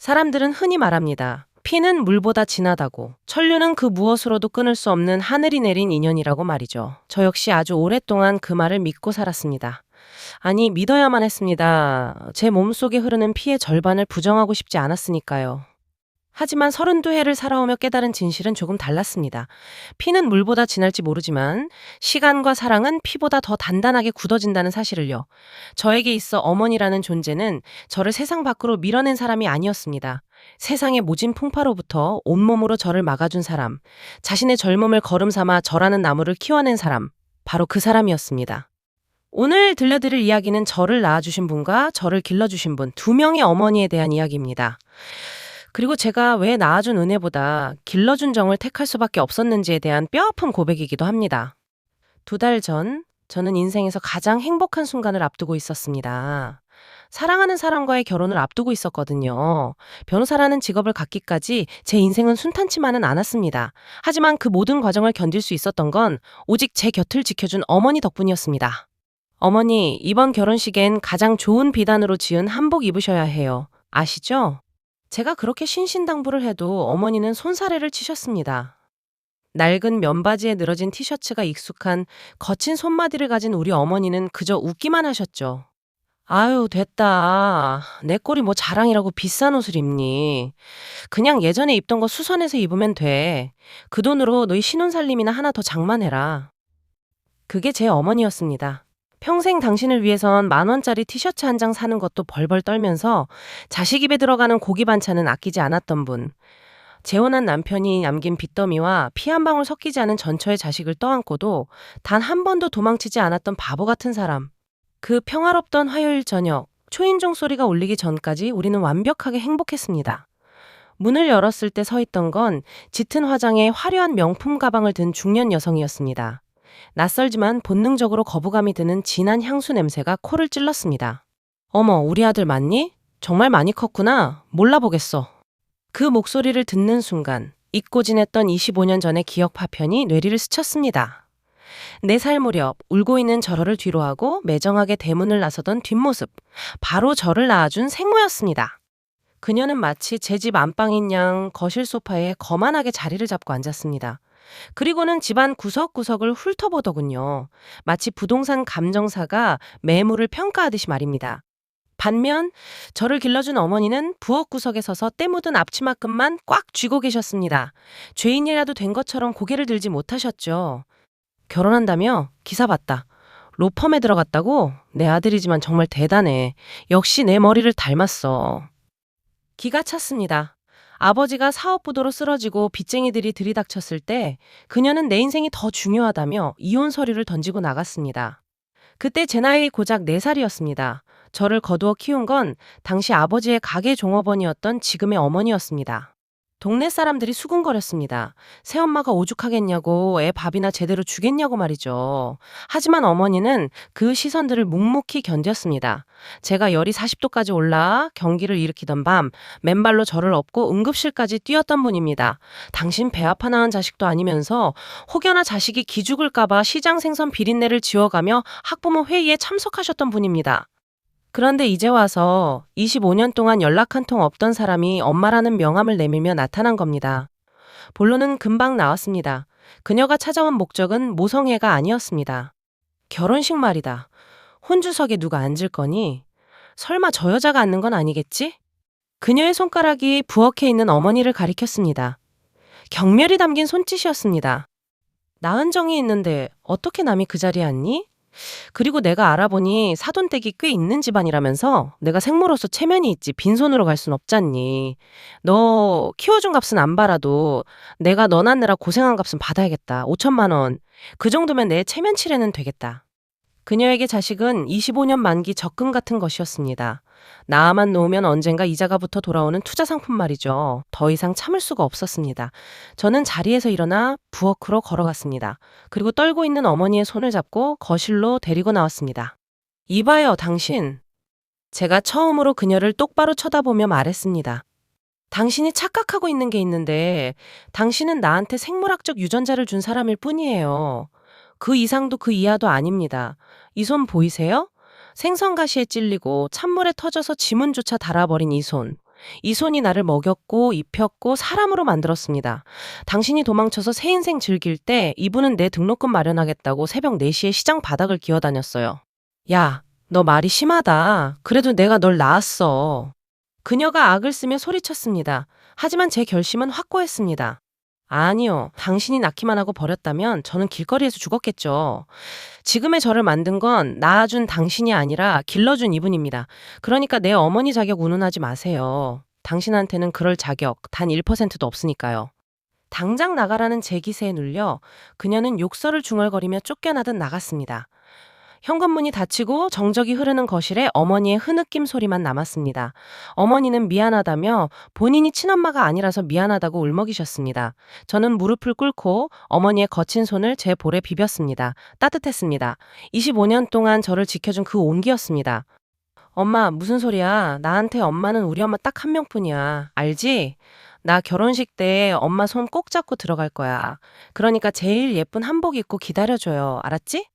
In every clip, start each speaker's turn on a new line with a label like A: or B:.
A: 사람들은 흔히 말합니다. 피는 물보다 진하다고, 천류는 그 무엇으로도 끊을 수 없는 하늘이 내린 인연이라고 말이죠. 저 역시 아주 오랫동안 그 말을 믿고 살았습니다. 아니, 믿어야만 했습니다. 제 몸속에 흐르는 피의 절반을 부정하고 싶지 않았으니까요. 하지만 32해를 살아오며 깨달은 진실은 조금 달랐습니다. 피는 물보다 진할지 모르지만 시간과 사랑은 피보다 더 단단하게 굳어진다는 사실을요. 저에게 있어 어머니라는 존재는 저를 세상 밖으로 밀어낸 사람이 아니었습니다. 세상의 모진 풍파로부터 온몸으로 저를 막아준 사람, 자신의 젊음을 걸음 삼아 저라는 나무를 키워낸 사람, 바로 그 사람이었습니다. 오늘 들려드릴 이야기는 저를 낳아주신 분과 저를 길러주신 분, 두 명의 어머니에 대한 이야기입니다. 그리고 제가 왜 낳아준 은혜보다 길러준 정을 택할 수밖에 없었는지에 대한 뼈아픈 고백이기도 합니다. 2달 전, 저는 인생에서 가장 행복한 순간을 앞두고 있었습니다. 사랑하는 사람과의 결혼을 앞두고 있었거든요. 변호사라는 직업을 갖기까지 제 인생은 순탄치만은 않았습니다. 하지만 그 모든 과정을 견딜 수 있었던 건 오직 제 곁을 지켜준 어머니 덕분이었습니다. 어머니, 이번 결혼식엔 가장 좋은 비단으로 지은 한복 입으셔야 해요. 아시죠? 제가 그렇게 신신당부를 해도 어머니는 손사래를 치셨습니다. 낡은 면바지에 늘어진 티셔츠가 익숙한 거친 손마디를 가진 우리 어머니는 그저 웃기만 하셨죠. 아유, 됐다. 내 꼴이 뭐 자랑이라고 비싼 옷을 입니. 그냥 예전에 입던 거 수선해서 입으면 돼. 그 돈으로 너희 신혼살림이나 하나 더 장만해라. 그게 제 어머니였습니다. 평생 당신을 위해선 10,000원짜리 티셔츠 한 장 사는 것도 벌벌 떨면서 자식 입에 들어가는 고기 반찬은 아끼지 않았던 분. 재혼한 남편이 남긴 빚더미와 피 한 방울 섞이지 않은 전처의 자식을 떠안고도 단 한 번도 도망치지 않았던 바보 같은 사람. 그 평화롭던 화요일 저녁, 초인종 소리가 울리기 전까지 우리는 완벽하게 행복했습니다. 문을 열었을 때 서 있던 건 짙은 화장에 화려한 명품 가방을 든 중년 여성이었습니다. 낯설지만 본능적으로 거부감이 드는 진한 향수 냄새가 코를 찔렀습니다. 어머, 우리 아들 맞니? 정말 많이 컸구나. 몰라보겠어. 그 목소리를 듣는 순간 잊고 지냈던 25년 전의 기억 파편이 뇌리를 스쳤습니다. 4살 무렵 울고 있는 저를 뒤로하고 매정하게 대문을 나서던 뒷모습. 바로 저를 낳아준 생모였습니다. 그녀는 마치 제 집 안방인 양 거실 소파에 거만하게 자리를 잡고 앉았습니다. 그리고는 집안 구석구석을 훑어보더군요. 마치 부동산 감정사가 매물을 평가하듯이 말입니다. 반면 저를 길러준 어머니는 부엌 구석에 서서 때 묻은 앞치마끈만 꽉 쥐고 계셨습니다. 죄인이라도 된 것처럼 고개를 들지 못하셨죠. 결혼한다며? 기사 봤다. 로펌에 들어갔다고? 내 아들이지만 정말 대단해. 역시 내 머리를 닮았어. 기가 찼습니다. 아버지가 사업부도로 쓰러지고 빚쟁이들이 들이닥쳤을 때 그녀는 내 인생이 더 중요하다며 이혼 서류를 던지고 나갔습니다. 그때 제 나이 고작 4살이었습니다. 저를 거두어 키운 건 당시 아버지의 가게 종업원이었던 지금의 어머니였습니다. 동네 사람들이 수군거렸습니다. 새엄마가 오죽하겠냐고, 애 밥이나 제대로 주겠냐고 말이죠. 하지만 어머니는 그 시선들을 묵묵히 견뎠습니다. 제가 열이 40도까지 올라 경기를 일으키던 밤 맨발로 저를 업고 응급실까지 뛰었던 분입니다. 당신 배 아파 낳은 자식도 아니면서 혹여나 자식이 기죽을까봐 시장 생선 비린내를 지워가며 학부모 회의에 참석하셨던 분입니다. 그런데 이제 와서 25년 동안 연락 한 통 없던 사람이 엄마라는 명함을 내밀며 나타난 겁니다. 본론은 금방 나왔습니다. 그녀가 찾아온 목적은 모성애가 아니었습니다. 결혼식 말이다. 혼주석에 누가 앉을 거니? 설마 저 여자가 앉는 건 아니겠지? 그녀의 손가락이 부엌에 있는 어머니를 가리켰습니다. 경멸이 담긴 손짓이었습니다. 낳은 정이 있는데 어떻게 남이 그 자리에 앉니? 그리고 내가 알아보니 사돈댁이 꽤 있는 집안이라면서 내가 생모로서 체면이 있지 빈손으로 갈 순 없잖니. 너 키워준 값은 안 받아도 내가 너 낳느라 고생한 값은 받아야겠다. 5천만 원. 그 정도면 내 체면 칠해는 되겠다. 그녀에게 자식은 25년 만기 적금 같은 것이었습니다. 낳아만 놓으면 언젠가 이자가 붙어 돌아오는 투자 상품 말이죠. 더 이상 참을 수가 없었습니다. 저는 자리에서 일어나 부엌으로 걸어갔습니다. 그리고 떨고 있는 어머니의 손을 잡고 거실로 데리고 나왔습니다. 이봐요, 당신. 제가 처음으로 그녀를 똑바로 쳐다보며 말했습니다. 당신이 착각하고 있는 게 있는데 당신은 나한테 생물학적 유전자를 준 사람일 뿐이에요. 그 이상도 그 이하도 아닙니다. 이 손 보이세요? 생선가시에 찔리고 찬물에 터져서 지문조차 닳아버린 이 손. 이 손이 나를 먹였고 입혔고 사람으로 만들었습니다. 당신이 도망쳐서 새 인생 즐길 때 이분은 내 등록금 마련하겠다고 새벽 4시에 시장 바닥을 기어다녔어요. 야, 너 말이 심하다. 그래도 내가 널 낳았어. 그녀가 악을 쓰며 소리쳤습니다. 하지만 제 결심은 확고했습니다. 아니요. 당신이 낳기만 하고 버렸다면 저는 길거리에서 죽었겠죠. 지금의 저를 만든 건 낳아준 당신이 아니라 길러준 이분입니다. 그러니까 내 어머니 자격 운운하지 마세요. 당신한테는 그럴 자격 단 1%도 없으니까요. 당장 나가라는 제 기세에 눌려 그녀는 욕설을 중얼거리며 쫓겨나듯 나갔습니다. 현관문이 닫히고 정적이 흐르는 거실에 어머니의 흐느낌 소리만 남았습니다. 어머니는 미안하다며 본인이 친엄마가 아니라서 미안하다고 울먹이셨습니다. 저는 무릎을 꿇고 어머니의 거친 손을 제 볼에 비볐습니다. 따뜻했습니다. 25년 동안 저를 지켜준 그 온기였습니다. 엄마, 무슨 소리야? 나한테 엄마는 우리 엄마 딱 한 명뿐이야. 알지? 나 결혼식 때 엄마 손 꼭 잡고 들어갈 거야. 그러니까 제일 예쁜 한복 입고 기다려줘요. 알았지?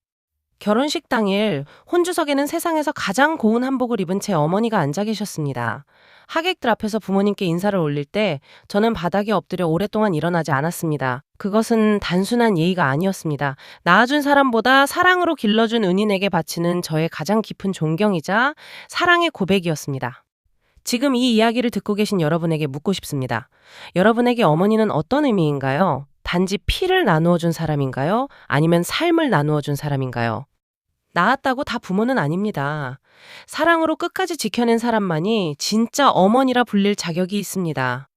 A: 결혼식 당일 혼주석에는 세상에서 가장 고운 한복을 입은 제 어머니가 앉아 계셨습니다. 하객들 앞에서 부모님께 인사를 올릴 때 저는 바닥에 엎드려 오랫동안 일어나지 않았습니다. 그것은 단순한 예의가 아니었습니다. 낳아준 사람보다 사랑으로 길러준 은인에게 바치는 저의 가장 깊은 존경이자 사랑의 고백이었습니다. 지금 이 이야기를 듣고 계신 여러분에게 묻고 싶습니다. 여러분에게 어머니는 어떤 의미인가요? 단지 피를 나누어 준 사람인가요? 아니면 삶을 나누어 준 사람인가요? 낳았다고 다 부모는 아닙니다. 사랑으로 끝까지 지켜낸 사람만이 진짜 어머니라 불릴 자격이 있습니다.